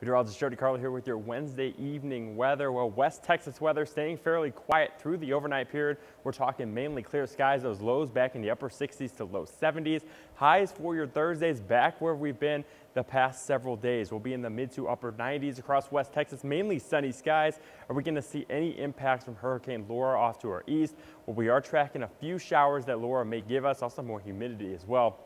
Meteorologist Joe DeCarlo here with your Wednesday evening weather. Well, West Texas weather staying fairly quiet through the overnight period. We're talking mainly clear skies, those lows back in the upper 60s to low 70s. Highs for your Thursdays back where we've been the past several days. We'll be in the mid to upper 90s across West Texas, mainly sunny skies. Are we going to see any impacts from Hurricane Laura off to our east? Well, we are tracking a few showers that Laura may give us, also more humidity as well.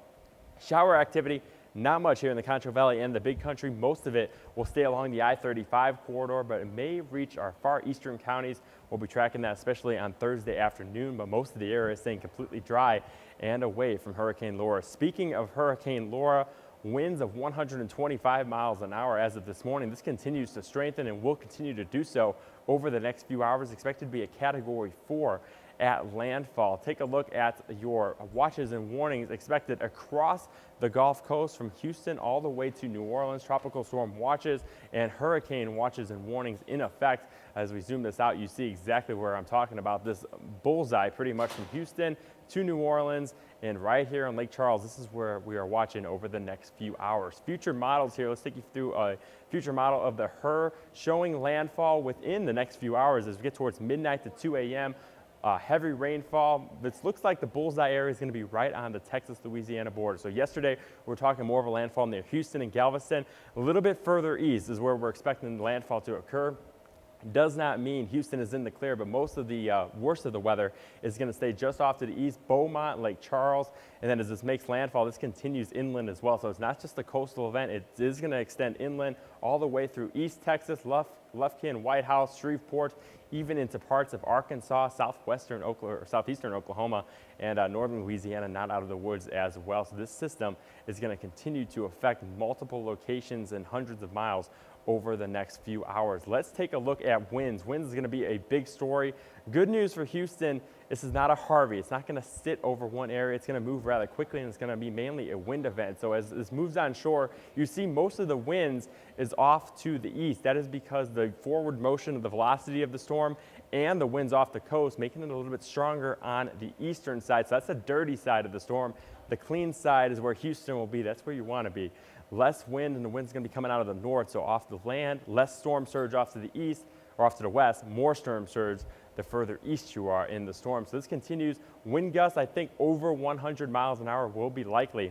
Shower activity, not much here in the Concho Valley and the Big Country. Most of it will stay along the I-35 corridor, but it may reach our far eastern counties. We'll be tracking that especially on Thursday afternoon, but most of the area is staying completely dry and away from Hurricane Laura. Speaking of Hurricane Laura, winds of 125 miles an hour as of this morning. This continues to strengthen and will continue to do so over the next few hours. Expected to be a Category 4 at landfall. Take a look at your watches and warnings expected across the Gulf Coast from Houston all the way to New Orleans. Tropical storm watches and hurricane watches and warnings in effect. As we zoom this out, you see exactly where I'm talking about. This bullseye pretty much from Houston to New Orleans and right here on Lake Charles. This is where we are watching over the next few hours. Future models here. Let's take you through a future model of the HUR showing landfall within the next few hours as we get towards midnight to 2 a.m. Heavy rainfall. This looks like the bullseye area is going to be right on the Texas-Louisiana border. So yesterday we were talking more of a landfall near Houston and Galveston. A little bit further east is where we're expecting the landfall to occur. Does not mean Houston is in the clear, but most of the worst of the weather is going to stay just off to the east, Beaumont, Lake Charles, and then as this makes landfall, this continues inland as well. So it's not just a coastal event, it is going to extend inland all the way through East Texas, Lufkin, White House, Shreveport, even into parts of Arkansas, southeastern Oklahoma, and northern Louisiana, not out of the woods as well. So this system is going to continue to affect multiple locations and hundreds of miles over the next few hours. Let's take a look at winds. Winds is going to be a big story. Good news for Houston, this is not a Harvey. It's not going to sit over one area. It's going to move rather quickly, and it's going to be mainly a wind event. So as this moves on shore, you see most of the winds is off to the east. That is because the forward motion of the velocity of the storm and the winds off the coast, making it a little bit stronger on the eastern side. So that's the dirty side of the storm. The clean side is where Houston will be. That's where you want to be. Less wind, and the wind's going to be coming out of the north, so off the land. Less storm surge off to the east or off to the west. More storm surge the further east you are in the storm. So this continues. Wind gusts, I think, over 100 miles an hour will be likely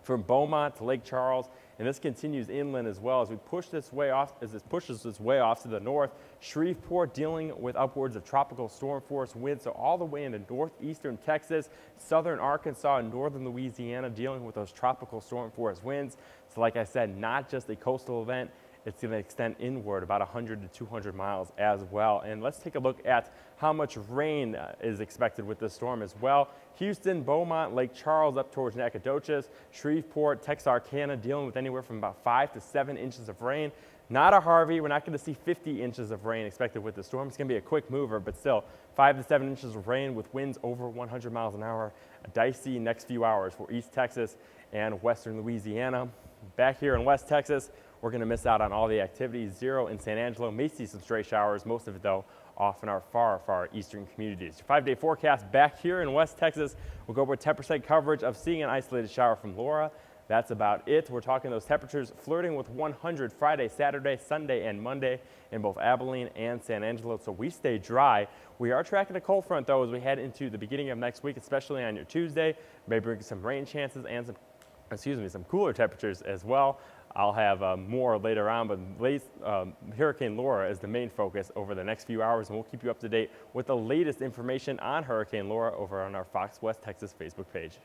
from Beaumont to Lake Charles, and this continues inland as well as we push this way off. As this pushes this way off to the north, Shreveport dealing with upwards of tropical storm force winds, so all the way into northeastern Texas, southern Arkansas, and northern Louisiana dealing with those tropical storm force winds. So like I said, not just a coastal event, it's going to extend inward about 100 to 200 miles as well. And let's take a look at how much rain is expected with this storm as well. Houston, Beaumont, Lake Charles up towards Nacogdoches, Shreveport, Texarkana dealing with anywhere from about 5 to 7 inches of rain. Not a Harvey. We're not going to see 50 inches of rain expected with the storm. It's going to be a quick mover, but still 5 to 7 inches of rain with winds over 100 miles an hour. A dicey next few hours for East Texas and western Louisiana. Back here in West Texas, we're going to miss out on all the activities. 0 in San Angelo. May see some stray showers, most of it though off in our far eastern communities. 5-day forecast back here in West Texas. We'll go with 10% coverage of seeing an isolated shower from Laura. That's about it. We're talking those temperatures flirting with 100 Friday, Saturday, Sunday, and Monday in both Abilene and San Angelo. So we stay dry. We are tracking a cold front though as we head into the beginning of next week, especially on your Tuesday. May bring some rain chances and some cooler temperatures as well. I'll have more later on, but Hurricane Laura is the main focus over the next few hours, and we'll keep you up to date with the latest information on Hurricane Laura over on our Fox West Texas Facebook page.